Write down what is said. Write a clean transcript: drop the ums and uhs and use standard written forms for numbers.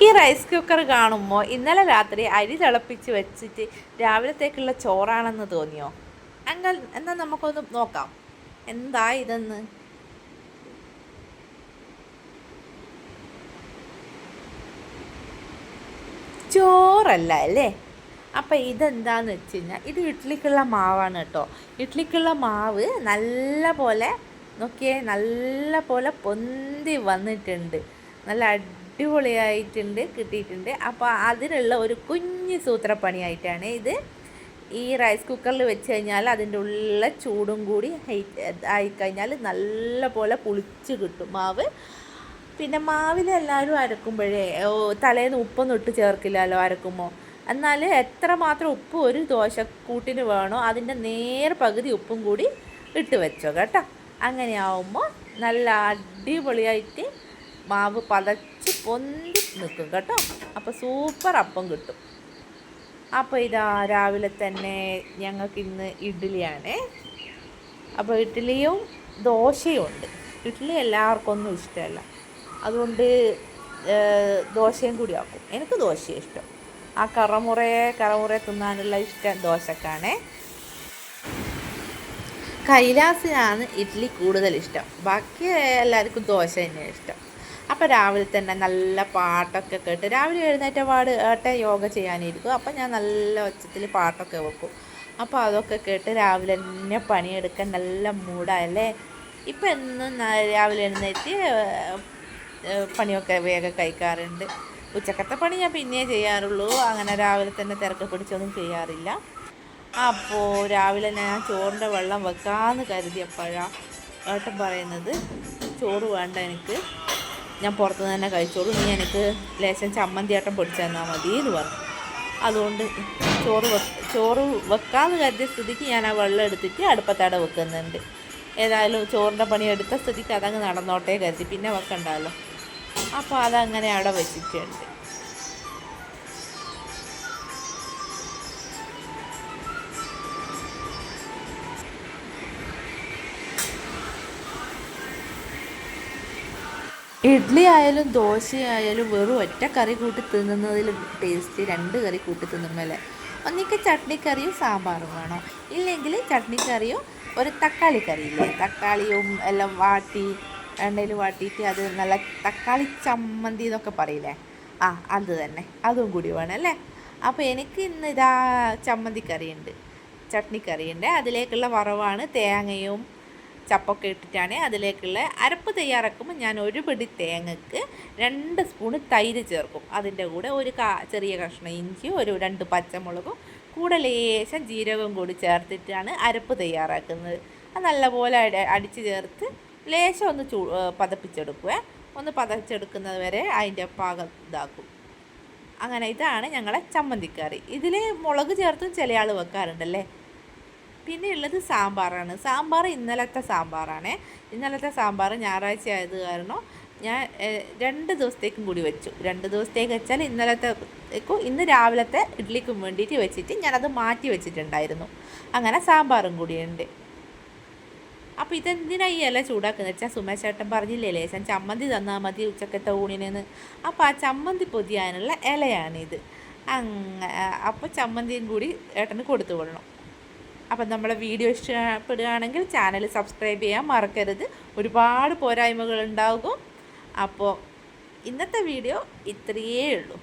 ഈ rice cooker കാണുമ്പോൾ ഇന്നലെ രാത്രി അരി തിളപ്പിച്ച് വെച്ചിട്ട് രാവിലത്തേക്കുള്ള ചോറാണെന്ന് തോന്നിയോ? എന്നാൽ നമുക്കൊന്ന് നോക്കാം എന്താ ഇതെന്ന്. ചോറല്ല അല്ലേ? അപ്പം ഇതെന്താന്ന് വെച്ച് കഴിഞ്ഞാൽ ഇത് ഇഡ്ഡലിക്കുള്ള മാവാണ് കേട്ടോ. ഇഡ്ഡലിക്കുള്ള മാവ് നല്ല പോലെ നോക്കിയേ, നല്ല പോലെ പൊന്തി വന്നിട്ടുണ്ട്, നല്ല അടിപൊളിയായിട്ടുണ്ട്, കിട്ടിയിട്ടുണ്ട്. അപ്പോൾ അതിനുള്ള ഒരു കുഞ്ഞു സൂത്രപ്പണിയായിട്ടാണ് ഇത്. ഈ റൈസ് കുക്കറിൽ വെച്ച് കഴിഞ്ഞാൽ അതിൻ്റെ ഉള്ളിലെ ചൂടും കൂടി ആയിക്കഴിഞ്ഞാൽ നല്ല പോലെ പുളിച്ച് കിട്ടും മാവ്. പിന്നെ മാവിൽ എല്ലാവരും അരക്കുമ്പോഴേ തലേന്ന് ഉപ്പൊന്നും ഇട്ട് ചേർക്കില്ലല്ലോ അരക്കുമ്പോൾ. എന്നാൽ എത്രമാത്രം ഉപ്പ് ഒരു ദോശക്കൂട്ടിന് വേണോ അതിൻ്റെ നേർ പകുതി ഉപ്പും കൂടി ഇട്ട് വെച്ചോ കേട്ടോ. അങ്ങനെ ആവുമ്പോൾ നല്ല അടിപൊളിയായിട്ട് മാവ് പതച്ച് പൊന്തി നിൽക്കും കേട്ടോ. അപ്പോൾ സൂപ്പർ അപ്പം കിട്ടും. അപ്പോൾ ഇതാ രാവിലെ തന്നെ ഞങ്ങൾക്ക് ഇന്ന് ഇഡ്ഡലിയാണ്. അപ്പോൾ ഇഡ്ഡലിയും ദോശയും ഉണ്ട്. ഇഡ്ഡലി എല്ലാവർക്കും ഒന്നും ഇഷ്ടമല്ല, അതുകൊണ്ട് ദോശയും കൂടി ആക്കും. എനിക്ക് ദോശയാണ് ഇഷ്ടം. ആ കറമുറ തിന്നാനുള്ള ഇഷ്ടം ദോശക്കാണേ. കൈലാസിനാണ് ഇഡ്ഡലി കൂടുതൽ ഇഷ്ടം, ബാക്കി എല്ലാവർക്കും ദോശ തന്നെയാണ് ഇഷ്ടം. അപ്പോൾ രാവിലെ തന്നെ നല്ല പാട്ടൊക്കെ കേട്ട്, രാവിലെ എഴുന്നേറ്റ പാട് ഏട്ടൻ യോഗ ചെയ്യാനിരിക്കും. അപ്പോൾ ഞാൻ നല്ല ഒച്ചത്തിൽ പാട്ടൊക്കെ വെക്കും. അപ്പോൾ അതൊക്കെ കേട്ട് രാവിലെ തന്നെ പണിയെടുക്കാൻ നല്ല മൂടായല്ലേ. ഇപ്പം എന്നും രാവിലെ എഴുന്നേറ്റ് പണിയൊക്കെ വേഗം കഴിക്കാറുണ്ട്. ഉച്ചക്കത്തെ പണി ഞാൻ പിന്നെ ചെയ്യാറുള്ളൂ, അങ്ങനെ രാവിലെ തന്നെ തിരക്ക് പിടിച്ചൊന്നും ചെയ്യാറില്ല. അപ്പോൾ രാവിലെ ഞാൻ ചോറിൻ്റെ വെള്ളം വെക്കാമെന്ന് കരുതിയപ്പോഴാണ് ഏട്ടൻ പറയുന്നത്, ചോറ് വേണ്ട എനിക്ക്, ഞാൻ പുറത്ത് തന്നെ കഴിച്ചോളൂ, നീ എനിക്ക് ലേശം ചമ്മന്തി ഏട്ടൻ പൊടിച്ചു തന്നാൽ മതി എന്ന് പറഞ്ഞു. അതുകൊണ്ട് ചോറ് വെക്കാമെന്ന് കരുതിയ സ്ഥിതിക്ക് ഞാൻ ആ വെള്ളം എടുത്തിട്ട് അടുപ്പത്തട വെക്കുന്നുണ്ട്. ഏതായാലും ചോറിൻ്റെ പണി എടുത്ത സ്ഥിതിക്ക് അതങ്ങ് നടന്നോട്ടേ കരുതി, പിന്നെ വെക്കണ്ടല്ലോ. അപ്പോൾ അതങ്ങനെ അവിടെ വെച്ചിട്ടുണ്ട്. ഇഡ്ഡലി ആയാലും ദോശയായാലും വെറും ഒറ്റ കറി കൂട്ടി തിന്നുന്നതിൽ ടേസ്റ്റ് രണ്ട് കറി കൂട്ടി തിന്നുമല്ലേ. ഒന്നിക്ക് ചട്നിക്കറിയും സാമ്പാറും വേണം, ഇല്ലെങ്കിൽ ചട്നിക്കറിയും ഒരു തക്കാളി കറിയില്ലേ, തക്കാളിയും എല്ലാം വാട്ടി എണ്ണയിൽ വാട്ടിയിട്ട് അത് നല്ല തക്കാളി ചമ്മന്തി എന്നൊക്കെ പറയില്ലേ, അത് തന്നെ, അതും കൂടി വേണം അല്ലേ. അപ്പോൾ എനിക്ക് ഇന്ന് ഇതാ ചമ്മന്തിക്കറിയുണ്ട്, ചട്നിക്കറിയുണ്ട്. അതിലേക്കുള്ള വറവാണ് തേങ്ങയും ചപ്പൊക്കെ ഇട്ടിട്ടാണ് അതിലേക്കുള്ള അരപ്പ് തയ്യാറാക്കുമ്പോൾ ഞാൻ ഒരു പിടി തേങ്ങക്ക് 2 സ്പൂണ് തൈര് ചേർക്കും. അതിൻ്റെ കൂടെ ഒരു ചെറിയ കഷ്ണം ഇഞ്ചിയും ഒരു 2 പച്ചമുളകും കൂടെ ലേശം ജീരകവും കൂടി ചേർത്തിട്ടാണ് അരപ്പ് തയ്യാറാക്കുന്നത്. അത് നല്ലപോലെ അടിച്ച് ചേർത്ത് ലേശം ഒന്ന് പതപ്പിച്ചെടുക്കുക. ഒന്ന് പതച്ചെടുക്കുന്നത് വരെ അതിൻ്റെ പാകം ഇതാക്കും. അങ്ങനെ ഇതാണ് ഞങ്ങളെ ചമ്മന്തിക്കറി. ഇതിൽ മുളക് ചേർത്തും ചില ആൾ വെക്കാറുണ്ടല്ലേ. പിന്നെ ഉള്ളത് സാമ്പാറാണ്. സാമ്പാർ ഇന്നലത്തെ സാമ്പാറാണ്. ഇന്നലത്തെ സാമ്പാർ ഞായറാഴ്ച ആയത് കാരണം ഞാൻ 2 ദിവസത്തേക്കും കൂടി വെച്ചു. 2 ദിവസത്തേക്ക് വെച്ചാൽ ഇന്നലത്തേക്കും ഇന്ന് രാവിലത്തെ ഇഡ്ഡലിക്കും വേണ്ടിയിട്ട് വെച്ചിട്ട് ഞാനത് മാറ്റി വെച്ചിട്ടുണ്ടായിരുന്നു. അങ്ങനെ സാമ്പാറും കൂടിയുണ്ട്. അപ്പോൾ ഇതെന്തിനാണ് ഈ ഇല ചൂടാക്കുന്നത് വെച്ചാൽ സുമേഷ് ചേട്ടൻ പറഞ്ഞില്ലേ ലേശം ചമ്മന്തി തന്നാൽ മതി ഉച്ചക്കത്തെ ഊണിനെന്ന്. അപ്പോൾ ആ ചമ്മന്തി പൊതിയാനുള്ള ഇലയാണിത്. അപ്പോൾ ചമ്മന്തിയും കൂടി ഏട്ടന് കൊടുത്തു വിടണം. അപ്പം നമ്മളെ വീഡിയോ ഇഷ്ടപ്പെടുകയാണെങ്കിൽ ചാനൽ സബ്സ്ക്രൈബ് ചെയ്യാൻ മറക്കരുത്. ഒരുപാട് പോരായ്മകളുണ്ടാകും. അപ്പോൾ ഇന്നത്തെ വീഡിയോ ഇത്രയേ ഉള്ളൂ.